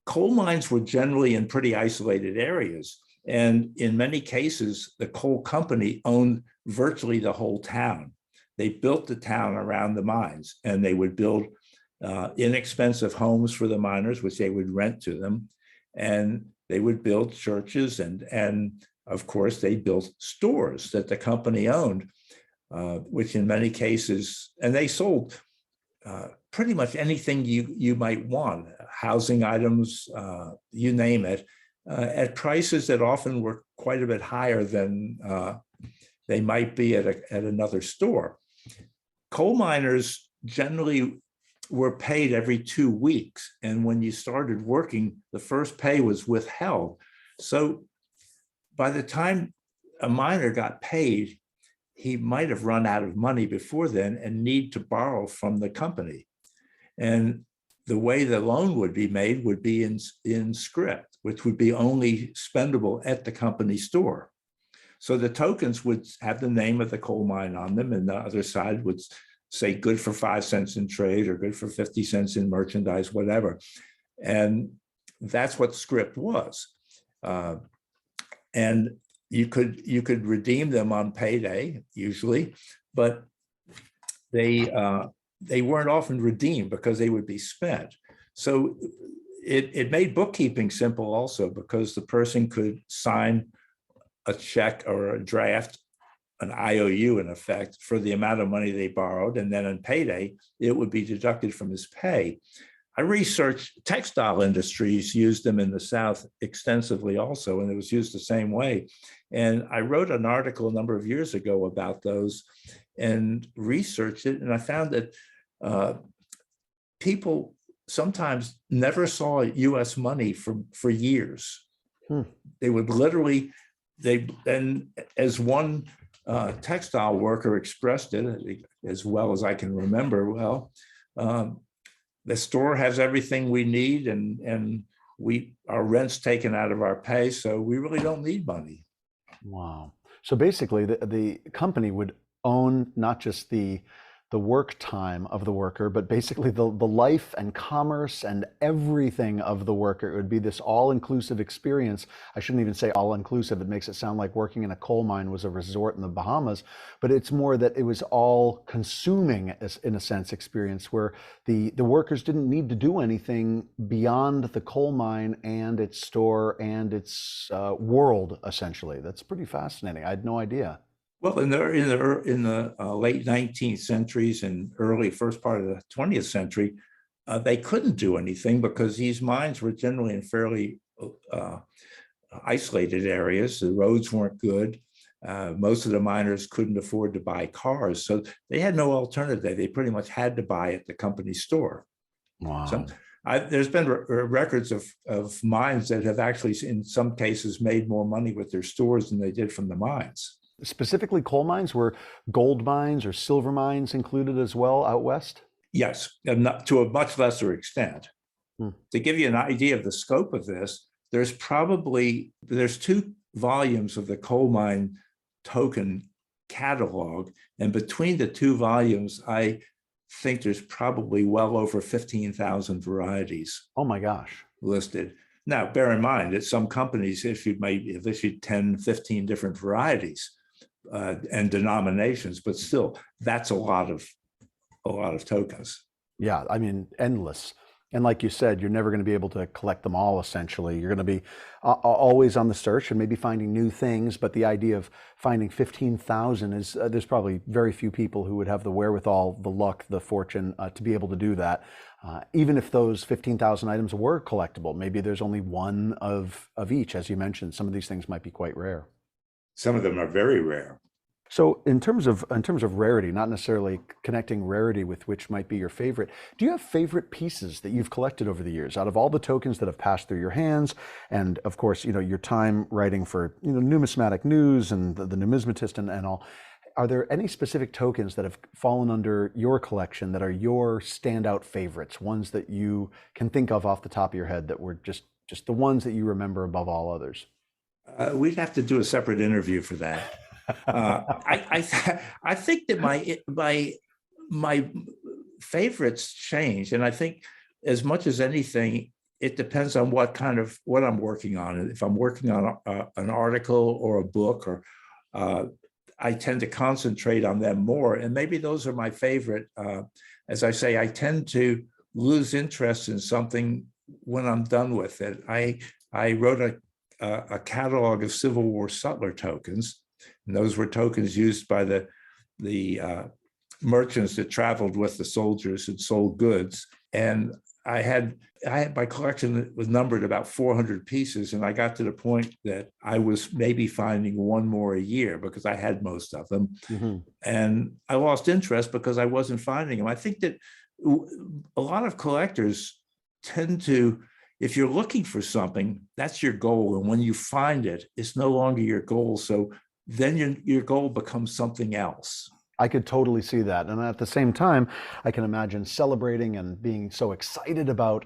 Coal mines were generally in pretty isolated areas. And in many cases, the coal company owned virtually the whole town. They built the town around the mines, and they would build inexpensive homes for the miners, which they would rent to them. And they would build churches, and of course, they built stores that the company owned, which in many cases, and they sold pretty much anything you might want, housing items, you name it, at prices that often were quite a bit higher than they might be at another store. Coal miners generally were paid every 2 weeks. And when you started working, the first pay was withheld. So by the time a miner got paid, he might have run out of money before then and need to borrow from the company. And the way the loan would be made would be in scrip, which would be only spendable at the company store. So the tokens would have the name of the coal mine on them, and the other side would say good for 5 cents in trade or good for 50 cents in merchandise, whatever. And that's what scrip was. And you could redeem them on payday usually, but they weren't often redeemed because they would be spent. So it made bookkeeping simple also, because the person could sign a check or a draft, an IOU in effect, for the amount of money they borrowed, and then on payday, it would be deducted from his pay. I researched textile industries used them in the South extensively also, and it was used the same way. And I wrote an article a number of years ago about those and researched it, and I found that people sometimes never saw US money for years. They would literally, and as one textile worker expressed it, as well as I can remember, well, the store has everything we need, and our rent's taken out of our pay, so we really don't need money. Wow. So basically, the company would own not just the work time of the worker, but basically the life and commerce and everything of the worker. It would be this all-inclusive experience. I shouldn't even say all-inclusive. It makes it sound like working in a coal mine was a resort in the Bahamas, but it's more that it was all-consuming, in a sense, experience where the workers didn't need to do anything beyond the coal mine and its store and its world, essentially. That's pretty fascinating. I had no idea. Well, in the late 19th centuries and early first part of the 20th century, they couldn't do anything because these mines were generally in fairly isolated areas. The roads weren't good. Most of the miners couldn't afford to buy cars, so they had no alternative. They pretty much had to buy at the company store. Wow. There's been records of mines that have actually, in some cases, made more money with their stores than they did from the mines. Specifically coal mines, were gold mines or silver mines included as well out west? Yes, and not, to a much lesser extent. Hmm. To give you an idea of the scope of this, there's 2 volumes of the coal mine token catalog, and between the 2 volumes, I think there's probably well over 15,000 varieties. Oh my gosh. Listed. Now, bear in mind that some companies have issued 10, 15 different varieties and denominations, but still, that's a lot of tokens. Yeah, I mean, endless. And like you said, you're never going to be able to collect them all, essentially. You're going to be always on the search and maybe finding new things. But the idea of finding 15,000 is, there's probably very few people who would have the wherewithal, the luck, the fortune to be able to do that. Even if those 15,000 items were collectible, maybe there's only one of each. As you mentioned, some of these things might be quite rare. Some of them are very rare. So in terms of rarity, not necessarily connecting rarity with which might be your favorite, do you have favorite pieces that you've collected over the years out of all the tokens that have passed through your hands? And of course, your time writing for, Numismatic News and the Numismatist and all, are there any specific tokens that have fallen under your collection that are your standout favorites, ones that you can think of off the top of your head that were just the ones that you remember above all others? We'd have to do a separate interview for that. I think that my favorites change, and I think as much as anything, it depends on what I'm working on. If I'm working on an article or a book, or I tend to concentrate on them more, and maybe those are my favorite. As I say, I tend to lose interest in something when I'm done with it. I wrote a catalog of Civil War sutler tokens. And those were tokens used by the merchants that traveled with the soldiers and sold goods. And I had my collection that was numbered about 400 pieces, and I got to the point that I was maybe finding one more a year because I had most of them. Mm-hmm. And I lost interest because I wasn't finding them. I think that a lot of collectors tend to, if you're looking for something, that's your goal. And when you find it, it's no longer your goal. So then your goal becomes something else. I could totally see that. And at the same time, I can imagine celebrating and being so excited about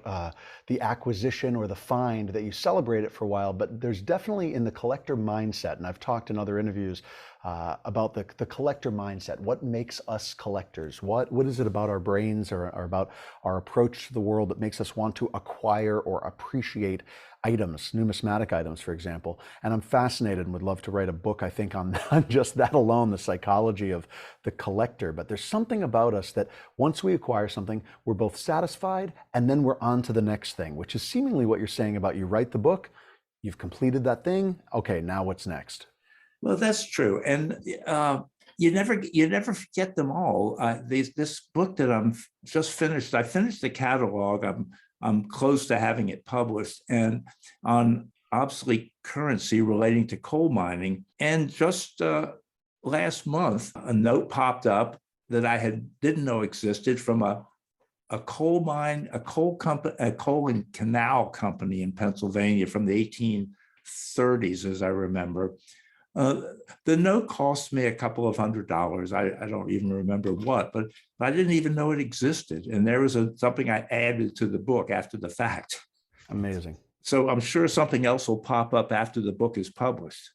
the acquisition or the find that you celebrate it for a while. But there's definitely in the collector mindset, and I've talked in other interviews about the collector mindset. What makes us collectors? What is it about our brains or about our approach to the world that makes us want to acquire or appreciate items, numismatic items, for example? And I'm fascinated and would love to write a book, I think, on just that alone, the psychology of the collector. But there's something about us that once we acquire something, we're both satisfied and then we're on to the next thing, which is seemingly what you're saying about you write the book, you've completed that thing, okay, now what's next? Well, that's true. And you never forget them all. This book that I'm just finished, I finished the catalog. I'm close to having it published, and on obsolete currency relating to coal mining. And just last month, a note popped up that I didn't know existed from a coal mine, a coal and canal company in Pennsylvania from the 1830s, as I remember. The note cost me a couple of $100. I don't even remember what, but I didn't even know it existed. And there was something I added to the book after the fact. Amazing. So I'm sure something else will pop up after the book is published.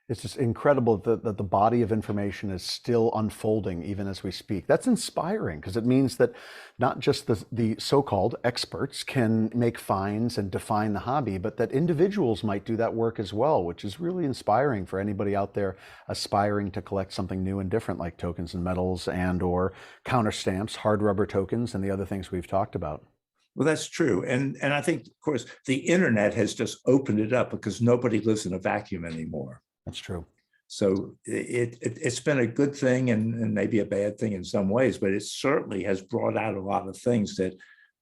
It's just incredible that the body of information is still unfolding even as we speak. That's inspiring because it means that not just the so-called experts can make finds and define the hobby, but that individuals might do that work as well, which is really inspiring for anybody out there aspiring to collect something new and different like tokens and medals and or counterstamps, hard rubber tokens, and the other things we've talked about. Well, that's true. And I think, of course, the internet has just opened it up because nobody lives in a vacuum anymore. That's true. So it's been a good thing and maybe a bad thing in some ways, but it certainly has brought out a lot of things that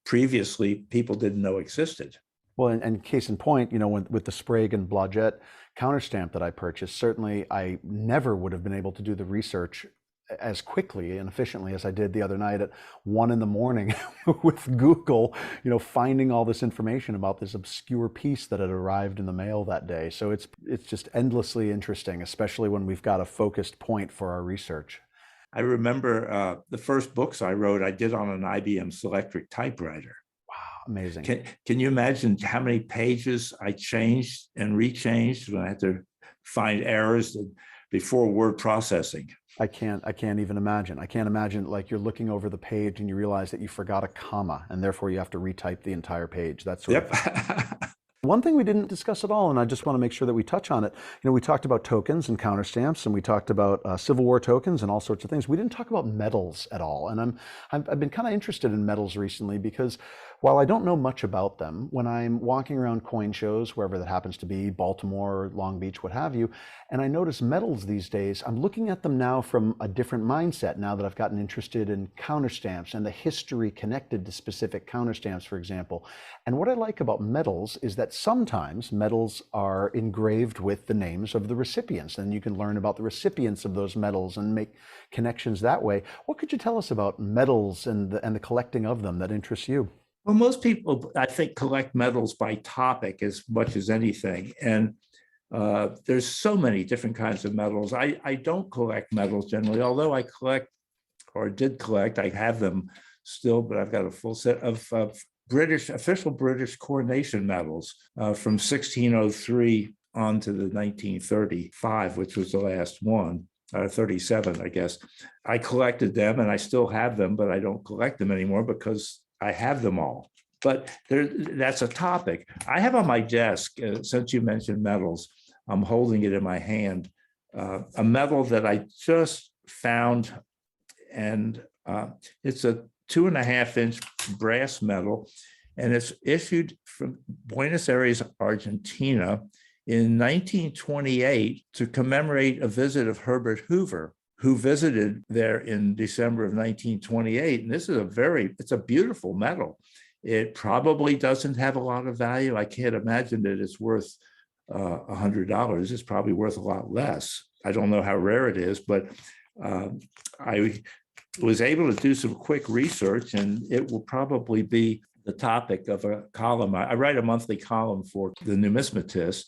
previously people didn't know existed. Well, and case in point, with the Sprague and Blodgett counterstamp that I purchased, certainly I never would have been able to do the research as quickly and efficiently as I did the other night at 1 in the morning with Google, finding all this information about this obscure piece that had arrived in the mail that day. So it's just endlessly interesting, especially when we've got a focused point for our research. I remember the first books I wrote, I did on an IBM Selectric typewriter. Amazing. Can you imagine how many pages I changed and rechanged when I had to find errors before word processing? I can't even imagine. I can't imagine, like, you're looking over the page and you realize that you forgot a comma and therefore you have to retype the entire page. That sort of thing. One thing we didn't discuss at all, and I just want to make sure that we touch on it, we talked about tokens and counterstamps, and we talked about Civil War tokens and all sorts of things. We didn't talk about medals at all, and I've been kind of interested in medals recently because while I don't know much about them, when I'm walking around coin shows, wherever that happens to be, Baltimore, Long Beach, what have you, and I notice medals these days, I'm looking at them now from a different mindset now that I've gotten interested in counterstamps and the history connected to specific counterstamps, for example. And what I like about medals is that sometimes medals are engraved with the names of the recipients, and you can learn about the recipients of those medals and make connections that way. What could you tell us about medals and the collecting of them that interests you? Well, most people, I think, collect medals by topic as much as anything. And there's so many different kinds of medals. I don't collect medals generally, although I collect, or did collect, I have them still, but I've got a full set of official British coronation medals from 1603 on to the 1935, which was the last one, 37, I guess. I collected them and I still have them, but I don't collect them anymore because I have them all. But that's a topic. I have on my desk, since you mentioned medals, I'm holding it in my hand, a medal that I just found, and it's a 2.5-inch brass medal, and it's issued from Buenos Aires, Argentina in 1928 to commemorate a visit of Herbert Hoover, who visited there in December of 1928. And this is it's a beautiful medal. It probably doesn't have a lot of value. I can't imagine that it's worth $100. It's probably worth a lot less. I don't know how rare it is, but I was able to do some quick research, and it will probably be the topic of a column. I write a monthly column for the Numismatist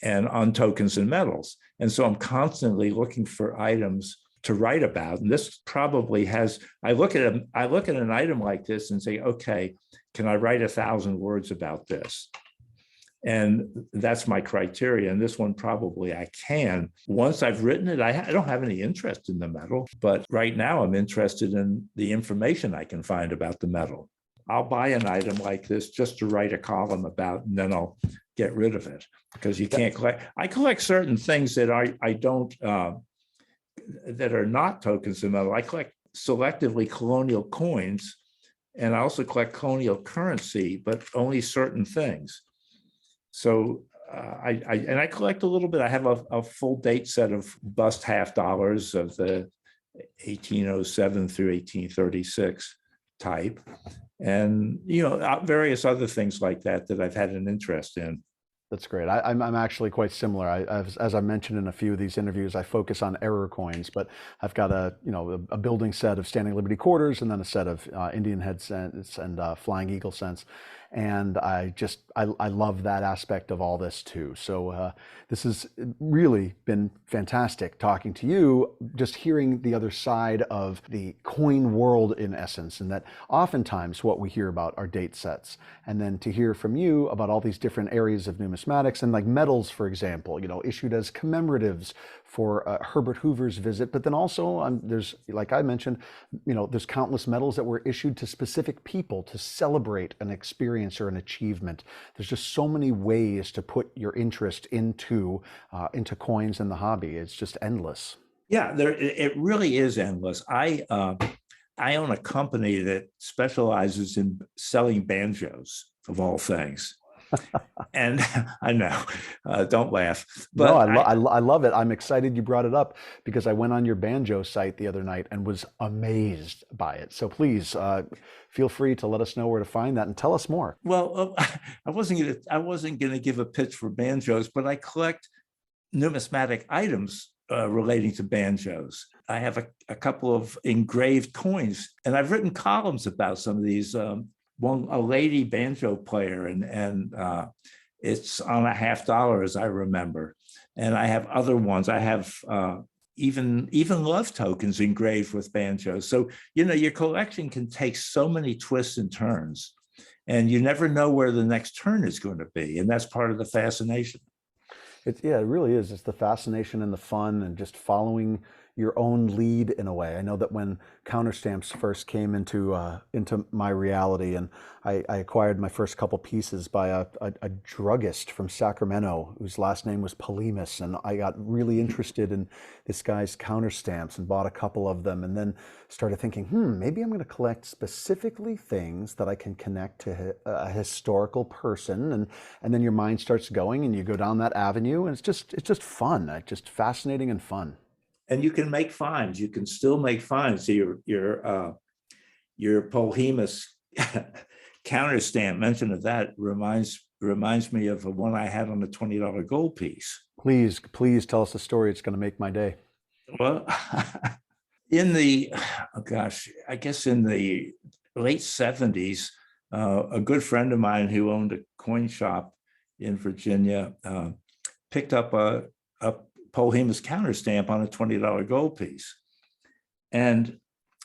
and on tokens and medals. And so I'm constantly looking for items to write about. And this probably has, I look at an item like this and say, okay, can I write 1,000 words about this? And that's my criteria. And this one probably I can. Once I've written it, I don't have any interest in the medal, but right now I'm interested in the information I can find about the medal. I'll buy an item like this just to write a column about, and then I'll get rid of it because you can't collect. I collect certain things that I don't, that are not tokens of metal. I collect selectively colonial coins, and I also collect colonial currency, but only certain things. So I collect a little bit. I have a full date set of bust $50 of the 1807 through 1836 type, and various other things like that I've had an interest in. That's great. I'm actually quite similar. As I mentioned in a few of these interviews, I focus on error coins, but I've got a building set of Standing Liberty quarters and then a set of Indian head cents and Flying Eagle cents. And I love that aspect of all this too. So this has really been fantastic talking to you, just hearing the other side of the coin world in essence, and that oftentimes what we hear about are date sets. And then to hear from you about all these different areas of numismatics and like medals, for example, issued as commemoratives for Herbert Hoover's visit, but then also there's, like I mentioned, there's countless medals that were issued to specific people to celebrate an experience or an achievement. There's just so many ways to put your interest into coins and the hobby. It's just endless. Yeah, it really is endless. I own a company that specializes in selling banjos, of all things. And I know, don't laugh. But no, I love it. I'm excited you brought it up because I went on your banjo site the other night and was amazed by it. So please feel free to let us know where to find that and tell us more. Well, I wasn't gonna give a pitch for banjos, but I collect numismatic items relating to banjos. I have a couple of engraved coins, and I've written columns about some of these. One, a lady banjo player, and it's on $50, as I remember. And I have other ones. I have even love tokens engraved with banjos. So, your collection can take so many twists and turns, and you never know where the next turn is going to be. And that's part of the fascination. It really is. It's the fascination and the fun and just following your own lead in a way. I know that when counterstamps first came into my reality, and I acquired my first couple pieces by a druggist from Sacramento whose last name was Polimus, and I got really interested in this guy's counterstamps and bought a couple of them, and then started thinking, maybe I'm going to collect specifically things that I can connect to a historical person, and then your mind starts going and you go down that avenue, and it's just fun. It's just fascinating and fun. And you can make finds. You can still make finds. So your Polhemus counterstamp, mention of that reminds me of one I had on a $20 gold piece. Please tell us the story. It's going to make my day. Well, in the I guess in the late 70s, a good friend of mine who owned a coin shop in Virginia picked up a Polhemus counterstamp on a $20 gold piece. And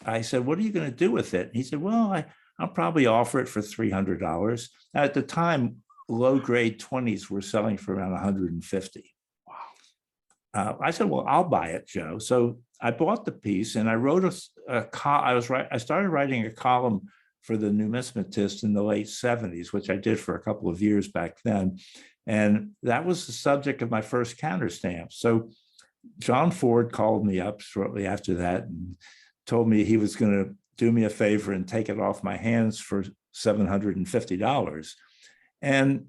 I said, what are you going to do with it? And he said, well, I'll probably offer it for $300. At the time, low grade 20s were selling for around $150. Wow. I said, well, I'll buy it, Joe. So I bought the piece, and I wrote I started writing a column for the Numismatist in the late 70s, which I did for a couple of years back then. And that was the subject of my first counterstamp. So John Ford called me up shortly after that and told me he was going to do me a favor and take it off my hands for $750. And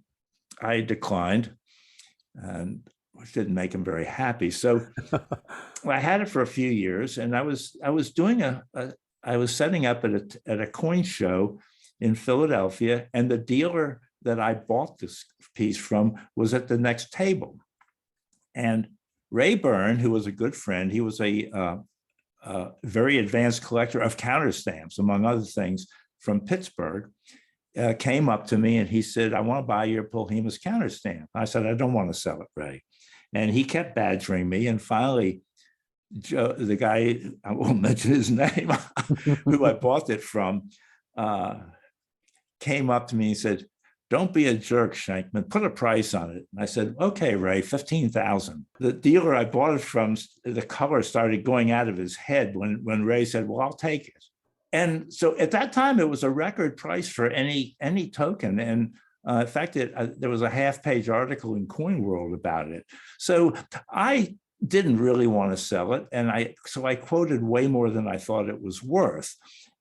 I declined, and which didn't make him very happy. So I had it for a few years, and I was setting up at a coin show in Philadelphia, and the dealer that I bought this piece from was at the next table. And Ray Byrne, who was a good friend, he was a very advanced collector of counterstamps, among other things, from Pittsburgh, came up to me and he said, I want to buy your Polhemus counterstamp. I said, I don't want to sell it, Ray. And he kept badgering me. And finally, Joe, the guy, I won't mention his name, who I bought it from, came up to me and said, don't be a jerk, Schenkman, put a price on it. And I said, okay, Ray, $15,000. The dealer I bought it from, the color started going out of his head when Ray said, well, I'll take it. And so at that time, it was a record price for any token. And in fact, there was a half-page article in Coin World about it. So I didn't really want to sell it. And so I quoted way more than I thought it was worth.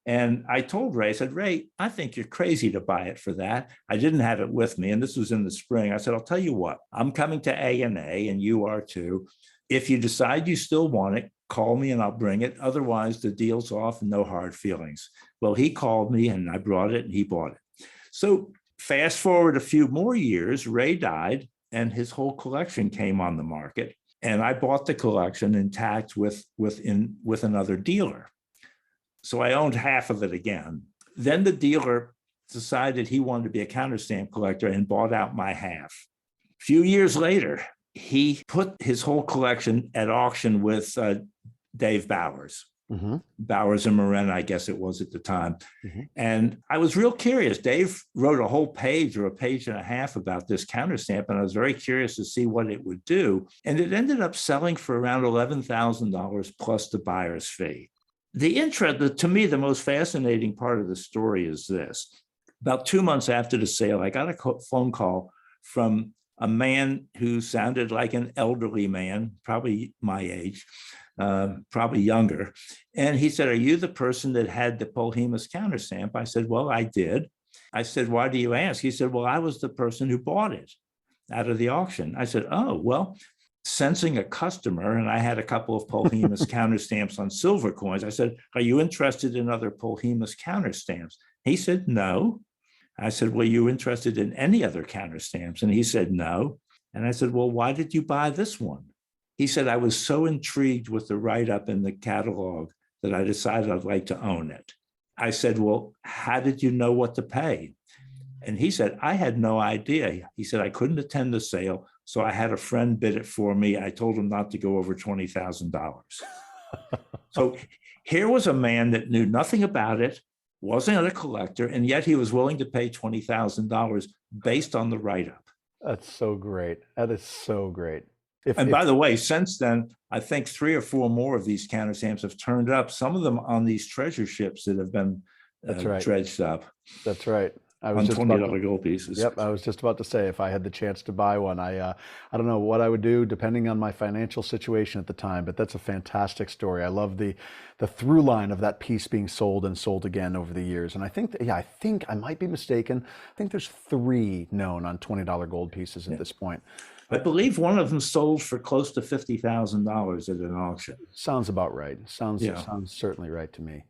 And I told Ray, I said, Ray, I think you're crazy to buy it for that. I didn't have it with me. And this was in the spring. I said, I'll tell you what, I'm coming to A&A, and you are too. If you decide you still want it, call me and I'll bring it. Otherwise, the deal's off and no hard feelings. Well, he called me and I brought it and he bought it. So fast forward a few more years, Ray died and his whole collection came on the market. And I bought the collection intact with another dealer. So I owned half of it again. Then the dealer decided he wanted to be a counterstamp collector and bought out my half. A few years later, he put his whole collection at auction with Dave Bowers. Mm-hmm. Bowers and Moren, I guess it was at the time. Mm-hmm. And I was real curious. Dave wrote a whole page or a page and a half about this counterstamp, and I was very curious to see what it would do. And it ended up selling for around $11,000 plus the buyer's fee. To me, the most fascinating part of the story is this. About 2 months after the sale, I got a phone call from a man who sounded like an elderly man, probably my age, probably younger. And he said, are you the person that had the Polhemus counterstamp? I said, well, I did. I said, why do you ask? He said, well, I was the person who bought it out of the auction. I said, oh, well, sensing a customer, and I had a couple of Polhemus counterstamps on silver coins. I said, are you interested in other Polhemus counterstamps? He said, no. I said, well, you interested in any other counterstamps? And he said, no. And I said, well, why did you buy this one? He said, I was so intrigued with the write-up in the catalog that I decided I'd like to own it. I said, well, how did you know what to pay? And he said, I had no idea. He said, I couldn't attend the sale, so I had a friend bid it for me. I told him not to go over $20,000. So here was a man that knew nothing about it, wasn't a collector, and yet he was willing to pay $20,000 based on the write-up. That's so great. That is so great. And by the way, since then, I think 3 or 4 more of these counterstamps have turned up, some of them on these treasure ships that have been dredged up. That's right. I was on just $20 gold pieces. Yep, I was just about to say, if I had the chance to buy one, I don't know what I would do depending on my financial situation at the time, but that's a fantastic story. I love the through line of that piece being sold and sold again over the years. And I think I think I might be mistaken. I think there's 3 known on $20 gold pieces at this point. I believe one of them sold for close to $50,000 at an auction. Sounds about right. Sounds certainly right to me.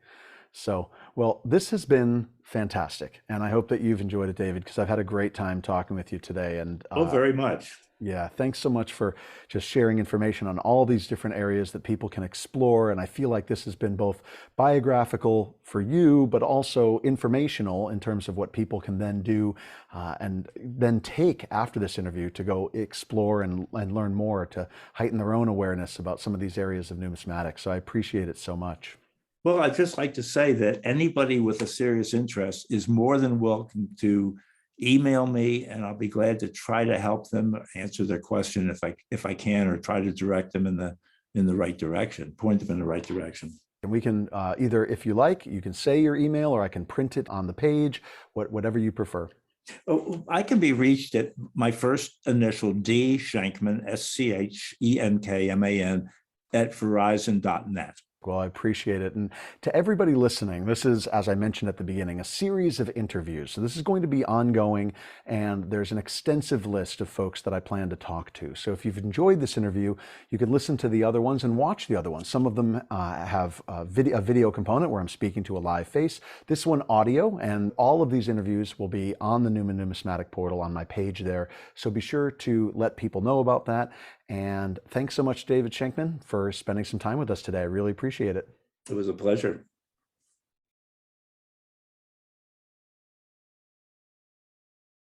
So, well, this has been fantastic, and I hope that you've enjoyed it, David, because I've had a great time talking with you today. And very much. Yeah, thanks so much for just sharing information on all these different areas that people can explore. And I feel like this has been both biographical for you, but also informational in terms of what people can then do and then take after this interview to go explore and learn more to heighten their own awareness about some of these areas of numismatics. So I appreciate it so much. Well, I'd just like to say that anybody with a serious interest is more than welcome to email me, and I'll be glad to try to help them answer their question if I can, or try to direct them in the right direction, point them in the right direction. And we can either, if you like, you can say your email, or I can print it on the page, whatever you prefer. Oh, I can be reached at my first initial, D. Schenkman, SCHENKMAN, at Verizon.net. Well, I appreciate it. And to everybody listening, this is, as I mentioned at the beginning, a series of interviews. So this is going to be ongoing, and there's an extensive list of folks that I plan to talk to. So if you've enjoyed this interview, you can listen to the other ones and watch the other ones. Some of them have a video component where I'm speaking to a live face. This one, audio, and all of these interviews will be on the Newman Numismatic portal on my page there. So be sure to let people know about that. And thanks so much, David Schenkman, for spending some time with us today. I really appreciate it. It was a pleasure.